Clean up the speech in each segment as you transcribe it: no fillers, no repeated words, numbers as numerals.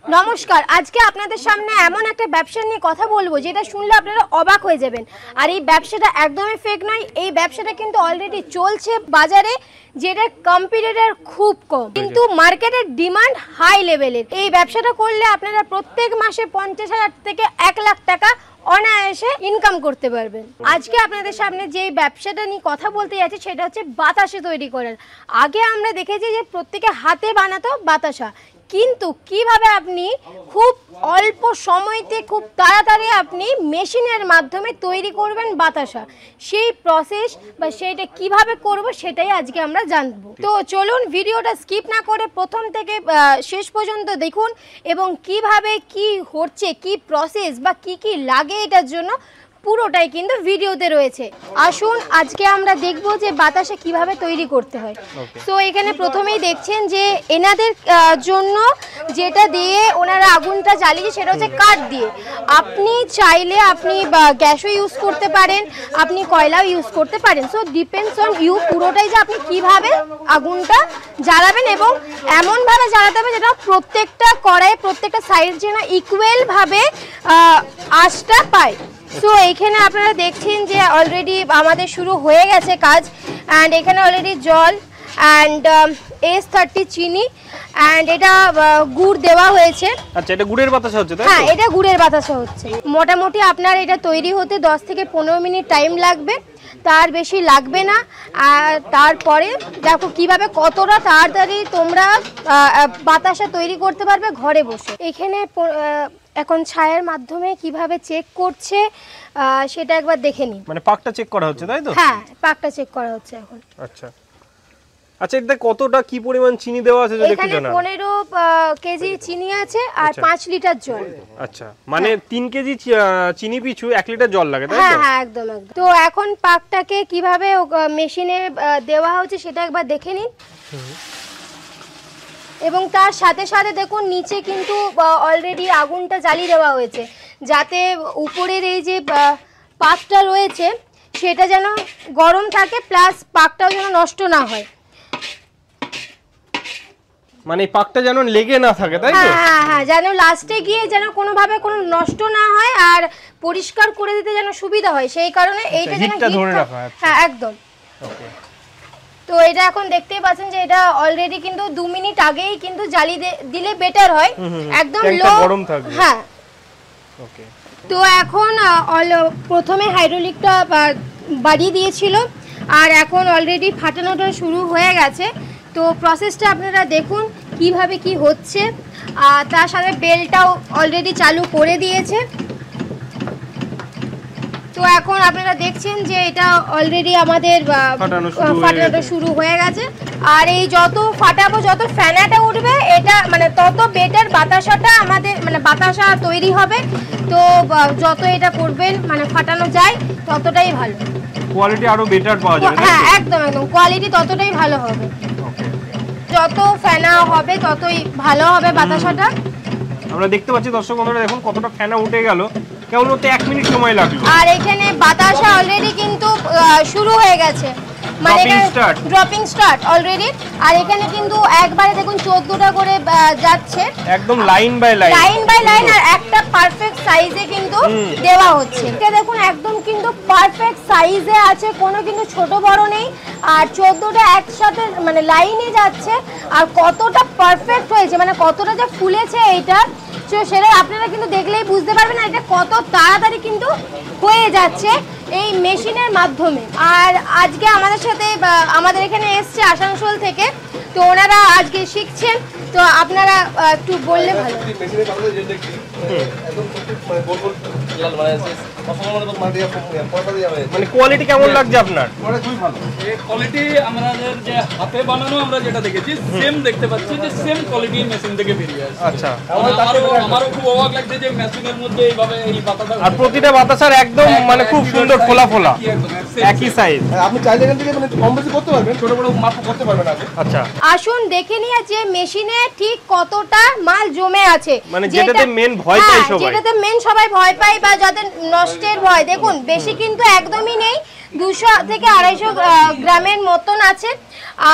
নমস্কার, আজকে আপনাদের সামনে এমন একটা ব্যবসা নিয়ে কথা বলবো যেটা শুনলে আপনারা অবাক হয়ে যাবেন। আর এই ব্যবসাটা একদমই ফেক নয়, এই ব্যবসাটা কিন্তু অলরেডি চলছে বাজারে, যেটা কম্পিটিটর খুব কম, কিন্তু মার্কেটের ডিমান্ড হাই লেভেলের। এই ব্যবসাটা করলে আপনারা প্রত্যেক মাসে 50,000 থেকে 1 লাখ টাকা অনায়াসে ইনকাম করতে পারবেন। আজকে আপনাদের সামনে যে ব্যবসাটা নিয়ে কথা বলতে যাচ্ছি সেটা হচ্ছে বাতাসা তৈরি করার। আগে আমরা দেখেছি যে প্রত্যেকে হাতে বানাতো বাতাসা, কিন্তু কিভাবে আপনি খুব অল্প সময়তে খুব তাড়াতাড়ি আপনি মেশিনের মাধ্যমে তৈরি করবেন বাতাসা, সেই প্রসেস বা সেইটা কিভাবে করব সেটাই আজকে আমরা জানবো। তো চলুন ভিডিওটা স্কিপ না করে প্রথম থেকে শেষ পর্যন্ত দেখুন, এবং কিভাবে কি হচ্ছে, কি প্রসেস বা কি কি লাগে এটার জন্য পুরোটাই কিন্তু ভিডিওতে রয়েছে। আসুন আজকে আমরা দেখব যে বাতাসা কিভাবে তৈরি করতে হয়। তো এখানে প্রথমেই দেখছেন যে এনাদের জন্য যেটা দিয়ে ওনারা আগুনটা জ্বালিয়ে সেটা হচ্ছে কাঠ দিয়ে। আপনি চাইলে আপনি গ্যাসও ইউজ করতে পারেন, আপনি কয়লাও ইউজ করতে পারেন। সো ডিপেন্ডস অন ইউ, পুরোটাই যে আপনি কিভাবে আগুনটা জ্বালাবেন এবং এমনভাবে জ্বালাতে হবে যেটা প্রত্যেকটা কড়াই প্রত্যেকটা সাইড যেন ইকুয়ালভাবে আঁচটা পায়। সো এখানে আপনারা দেখছেন যে অলরেডি আমাদের শুরু হয়ে গেছে কাজ। অ্যান্ড এখানে অলরেডি জল অ্যান্ড S30 চিনি অ্যান্ড এটা গুড় দেওয়া হয়েছে। আচ্ছা, এটা গুড়ের বাতাসা হচ্ছে তাই তো? হ্যাঁ, এটা গুড়ের বাতাসা হচ্ছে। মোটামুটি আপনার এটা তৈরি হতে 10 থেকে 15 মিনিট টাইম লাগবে, তার বেশি লাগবে না। আর তারপরে দেখো কিভাবে কতটা তাড়াতাড়ি তোমরা বাতাসা তৈরি করতে পারবে ঘরে বসে। এখানে এখন ছায়ার মাধ্যমে কিভাবে চেক করছে সেটা একবার দেখে নিন। মানে পাকটা চেক করা হচ্ছে তাই তো? হ্যাঁ, পাকটা চেক করা হচ্ছে এখন। আচ্ছা আচ্ছা, এটা কতটা কি পরিমাণ চিনি দেওয়া আছে যদি একটু জানান। এখানে 15 কেজি চিনি আছে আর 5 লিটার জল। আচ্ছা, মানে 3 কেজি চিনি পিছু 1 লিটার জল লাগে তাই তো? হ্যাঁ হ্যাঁ, একদম একদম। তো এখন পাকটাকে কিভাবে মেশিনে দেওয়া হচ্ছে সেটা একবার দেখে নিন। এবং তার সাথে সাথে দেখুন নিচে কিন্তু অলরেডি আগুনটা জ্বালিয়ে দেওয়া হয়েছে, যাতে উপরের এই যে পাকটা রয়েছে সেটা যেন গরম থাকে, প্লাস পাকটাও যেন নষ্ট না হয়। মানে পাকটা যেন লেগে না থাকে তাই তো? হ্যাঁ হ্যাঁ, যেন লাস্টে গিয়ে যেন কোনোভাবে কোনো নষ্ট না হয় আর পরিষ্কার করে দিতে যেন সুবিধা হয়, সেই কারণে এইটা যেন হিটটা ধরে রাখা হয়। হ্যাঁ একদম। ওকে, তো এটা এখন দেখতেই পাচ্ছেন যে এটা অলরেডি কিন্তু 2 মিনিট আগেই কিন্তু জ্বালিয়ে দিলে বেটার হয়, একদম লো গরম থাকবে। হ্যাঁ ওকে। তো এখন প্রথমে হাইড্রোলিকটা বাড়িয়ে দিয়েছিল আর এখন অলরেডি ফাটানোটা শুরু হয়ে গেছে। তো প্রসেসটা আপনারা দেখুন কিভাবে কি হচ্ছে। আর তার সাথে বেলটাও অলরেডি চালু করে দিয়েছে। তো এখন আপনারা দেখছেন যে এটা অলরেডি আমাদের ফাটানোটা শুরু হয়ে গেছে। আর এই যত ফাটাবো, যত ফ্যানাটা উঠবে, এটা মানে তত বেটার বাতাসাটা আমাদের মানে বাতাসা তৈরি হবে। তো যত এটা করবেন মানে ফাটানো যায় ততটাই ভালো, কোয়ালিটি আরো বেটার পাওয়া যাবে। হ্যাঁ একদম একদম, কোয়ালিটি ততটাই ভালো হবে। যত ফ্যানা হবে ততই ভালো হবে বাতাসাটা। আমরা দেখতে পাচ্ছি দর্শক বন্ধুরা, দেখুন কতটা ফ্যানা উঠে গেল, কেবল ওতে 1 মিনিট সময় লাগলো। আর এখানে বাতাসা অলরেডি কিন্তু শুরু হয়ে গেছে, মানে ড্রপিং স্টার্ট অলরেডি। আর এখানে কিন্তু একবারে দেখুন 14টা করে যাচ্ছে, একদম লাইন বাই লাইন, আর একটা পারফেক্ট সাইজে কিন্তু দেওয়া হচ্ছে। এটা দেখুন একদম কিন্তু পারফেক্ট সাইজে আছে, কোনো কিন্তু ছোট বড় নেই। আর 14টা একসাথে মানে লাইনে যাচ্ছে, আর কতটা পারফেক্ট হয়েছে, মানে কতটা যে ফুলেছে এইটা, সেটা আপনারা কিন্তু দেখলেই বুঝতে পারবেন না এটা কত তাড়াতাড়ি কিন্তু হয়ে যাচ্ছে এই মেশিনের মাধ্যমে। আর আজকে আমাদের সাথে আমাদের এখানে এসছে আসানসোল থেকে, তো ওনারা আজকে শিখছেন। তো আপনারা একটু বললে ভালো। মানে কোয়ালিটি কেমন লাগছে আপনার? খুবই ভালো কোয়ালিটি। আমাদের যে হাতে বানানো আমরা যেটা দেখেছি সেম দেখতে পাচ্ছি, যে সেম কোয়ালিটি মেশিন থেকে বেরিয়ে আসছে। আচ্ছা, আমারও খুব অবাক লাগছে যে মেশিনের মধ্যে এইভাবে এই বাতাসা, আর প্রতিটা বাতাসার একদম মানে খুব সুন্দর ফোলা ফোলা একই সাইজ। আপনি চাইলে এখান থেকে মানে কম বেশি করতে পারবেন, ছোট বড় মাপ করতে পারবেন। আচ্ছা, আসুন দেখে নিয়ে যে মেশিনে ঠিক কতটা মাল জমে আছে, মানে যেটাতে মেন ভয় পায় সবাই, যেটাতে মেন সবাই ভয় পায় বা যাদের নষ্টের ভয়, দেখুন বেশি কিন্তু একদমই নেই। 200 থেকে 250 গ্রামের মতন আছে।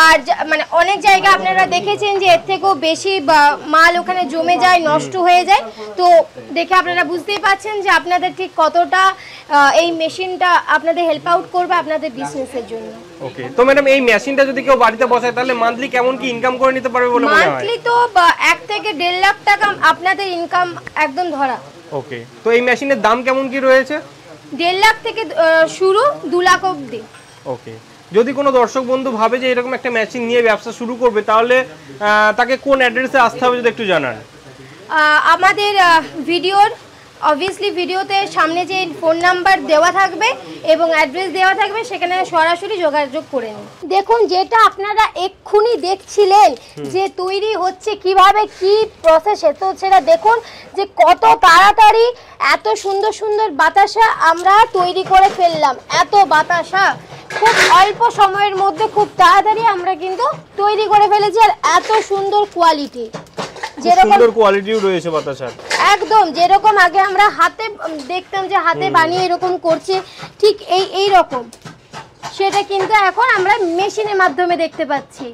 আর মানে অনেক জায়গা আপনারা দেখেছেন যে এর থেকেও বেশি মাল ওখানে জমে যায়, নষ্ট হয়ে যায়। তো দেখে আপনারা বুঝতেই পারছেন যে আপনাদের ঠিক কতটা এই মেশিনটা আপনাদের হেল্প আউট করবে আপনাদের বিজনেসের জন্য। ওকে, তো ম্যাডাম এই মেশিনটা যদি কেউ বাড়িতে বসায় তাহলে মান্থলি কেমন কি ইনকাম করে নিতে পারবে বলে মনে হয়? মান্থলি তো 1 থেকে 1.5 লাখ টাকা আপনাদের ইনকাম একদম ধরা। ওকে, তো এই মেশিনের দাম কেমন কি রয়েছে? 1.5 লাখ থেকে শুরু 2 লাখ অবধি। ওকে, যদি কোনো দর্শক বন্ধু ভাবে যে এরকম একটা মেশিন নিয়ে ব্যবসা শুরু করবে তাহলে তাকে কোন অ্যাড্রেসে আসতে হবে যদি একটু জানান। আমাদের ভিডিওর অবভিয়াসলি ভিডিওতে সামনে যে ফোন নাম্বার দেওয়া থাকবে এবং অ্যাড্রেস দেওয়া থাকবে, সেখানে সরাসরি যোগাযোগ করে নিন। দেখুন, যেটা আপনারা এক্ষুনি দেখছিলেন যে তৈরি হচ্ছে কিভাবে, কি প্রসেসে, তো সেটা দেখুন যে কত তাড়াতাড়ি এত সুন্দর সুন্দর বাতাসা আমরা তৈরি করে ফেললাম। এত বাতাসা খুব অল্প সময়ের মধ্যে খুব তাড়াতাড়ি আমরা কিন্তু তৈরি করে ফেলেছি। আর এত সুন্দর কোয়ালিটি, যেরকম সুন্দর কোয়ালিটিও রয়েছে বাতাসার, একদম যেরকম আগে আমরা হাতে দেখতাম যে হাতে বানিয়ে এরকম করছে, ঠিক এই রকম সেটা কিন্তু এখন আমরা মেশিনের মাধ্যমে দেখতে পাচ্ছি।